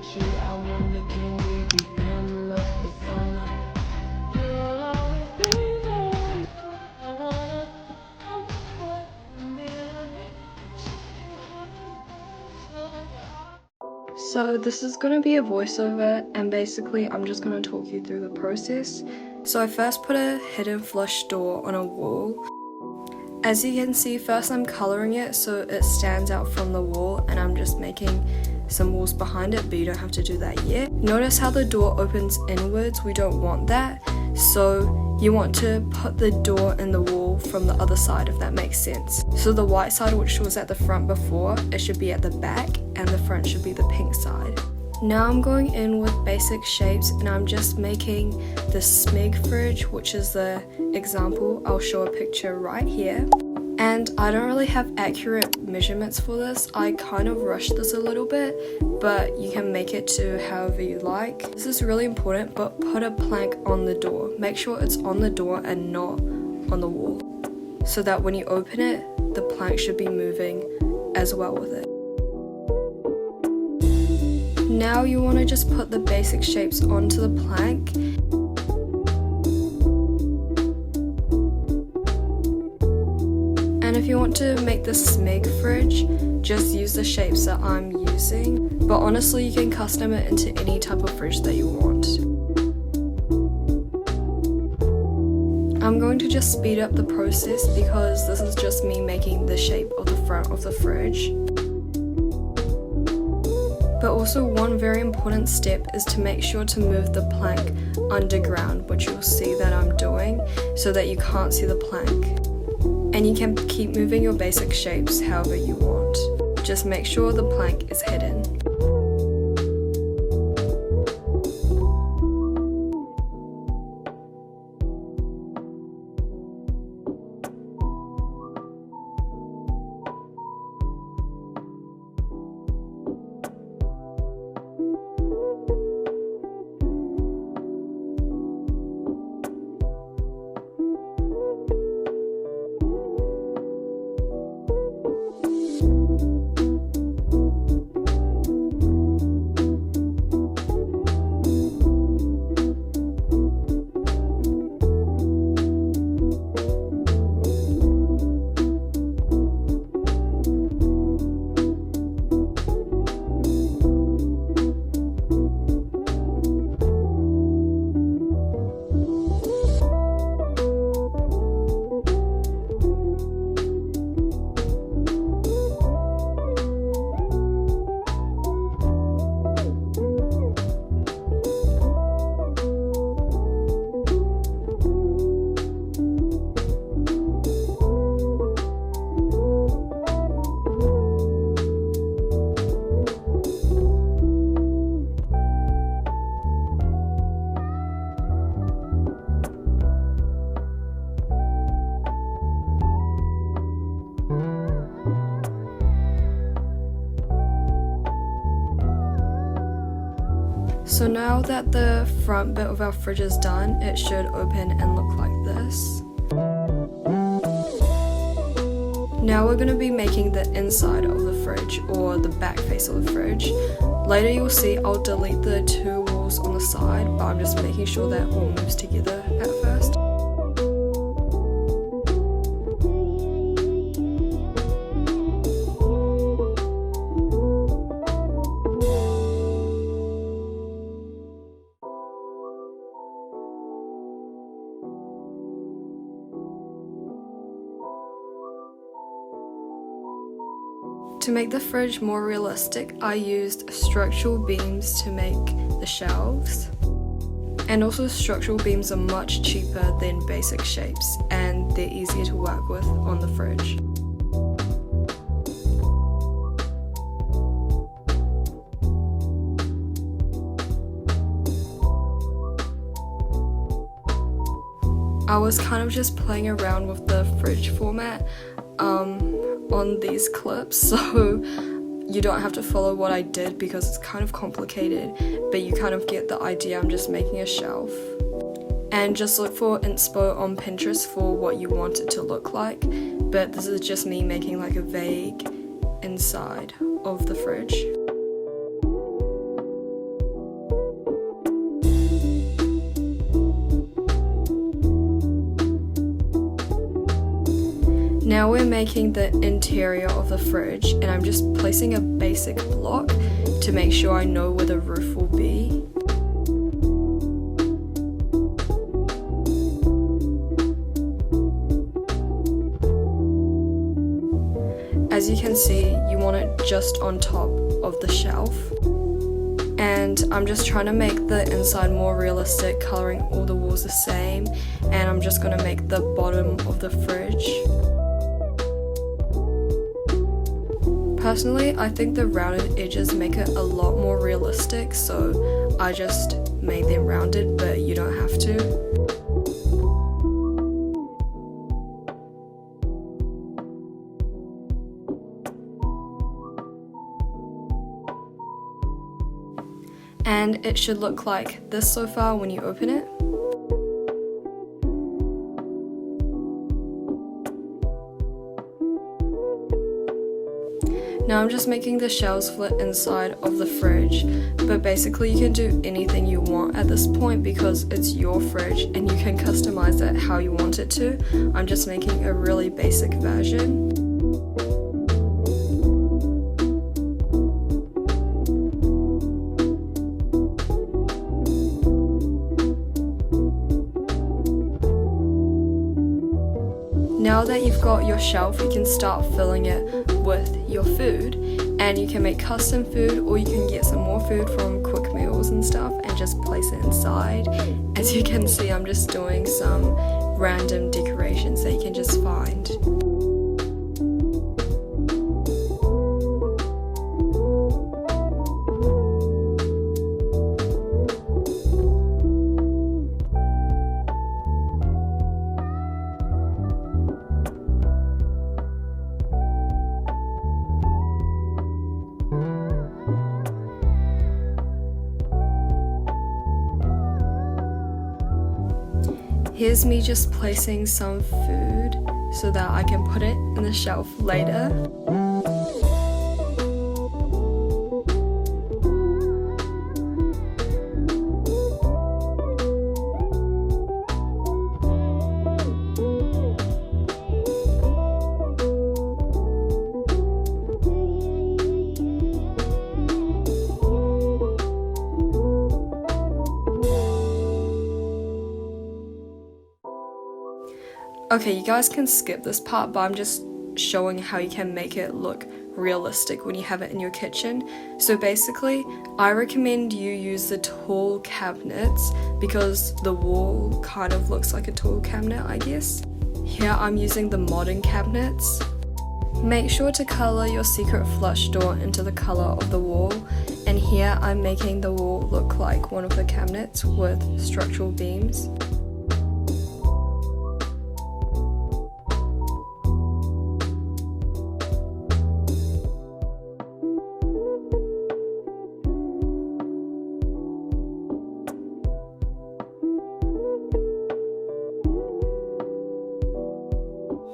with you, I wonder can we be in love if I'm not? You'll always be there. So this is going to be a voiceover, and basically I'm just going to talk you through the process. So I first put a hidden flush door on a wall. As you can see, first I'm colouring it so it stands out from the wall, and I'm just making some walls behind it, but you don't have to do that yet. Notice how the door opens inwards, we don't want that, so you want to put the door in the wall from the other side, if that makes sense. So the white side, which was at the front before, it should be at the back, and the front should be the pink side. Now I'm going in with basic shapes, and I'm just making the Smeg fridge, which is the example. I'll show a picture right here. And I don't really have accurate measurements for this. I kind of rushed this a little bit, but you can make it to however you like. This is really important, but put a plank on the door. Make sure it's on the door and not on the wall, so that when you open it, the plank should be moving as well with it. Now you want to just put the basic shapes onto the plank. And if you want to make the Smeg fridge, just use the shapes that I'm using. But honestly, you can custom it into any type of fridge that you want. I'm going to just speed up the process because this is just me making the shape of the front of the fridge. But also one very important step is to make sure to move the plank underground, which you'll see that I'm doing, so that you can't see the plank. And you can keep moving your basic shapes however you want. Just make sure the plank is hidden. So now that the front bit of our fridge is done, it should open and look like this. Now we're going to be making the inside of the fridge, or the back face of the fridge. Later you'll see I'll delete the two walls on the side, but I'm just making sure that all moves together at first. To make the fridge more realistic, I used structural beams to make the shelves. And also structural beams are much cheaper than basic shapes, and they're easier to work with on the fridge. I was kind of just playing around with the fridge format on these clips, so you don't have to follow what I did because it's kind of complicated, but you kind of get the idea. I'm just making a shelf. And just look for inspo on Pinterest for what you want it to look like, but this is just me making like a vague inside of the fridge. Now we're making the interior of the fridge, and I'm just placing a basic block to make sure I know where the roof will be. As you can see, you want it just on top of the shelf. And I'm just trying to make the inside more realistic, coloring all the walls the same, and I'm just going to make the bottom of the fridge. Personally, I think the rounded edges make it a lot more realistic, so I just made them rounded, but you don't have to. And it should look like this so far when you open it. Now I'm just making the shelves for the inside of the fridge, but basically you can do anything you want at this point because it's your fridge and you can customize it how you want it to. I'm just making a really basic version. Now that you've got your shelf, you can start filling it with your food, and you can make custom food or you can get some more food from quick meals and stuff and just place it inside. As you can see, I'm just doing some random decorations that you can just find. Here's me just placing some food so that I can put it in the shelf later. Okay, you guys can skip this part, but I'm just showing how you can make it look realistic when you have it in your kitchen. So basically, I recommend you use the tall cabinets because the wall kind of looks like a tall cabinet, I guess. Here I'm using the modern cabinets. Make sure to color your secret flush door into the color of the wall, and here I'm making the wall look like one of the cabinets with structural beams.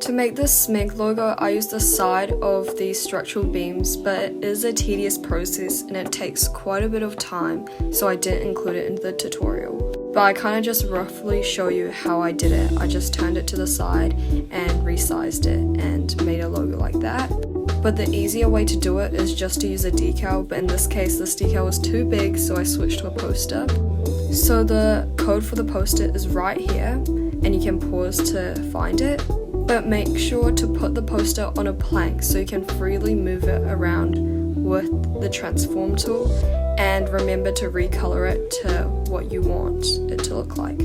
To make this SMEG logo, I used the side of these structural beams, but it is a tedious process and it takes quite a bit of time, so I didn't include it in the tutorial. But I kind of just roughly show you how I did it. I just turned it to the side and resized it and made a logo like that. But the easier way to do it is just to use a decal, but in this case this decal was too big, so I switched to a poster. So the code for the poster is right here, and you can pause to find it. But make sure to put the poster on a plank so you can freely move it around with the transform tool, and remember to recolor it to what you want it to look like.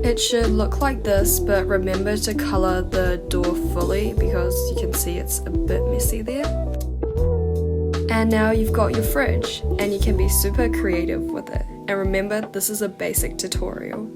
It should look like this, but remember to color the door fully because you can see it's a bit messy there. And now you've got your fridge, and you can be super creative with it. And remember, this is a basic tutorial.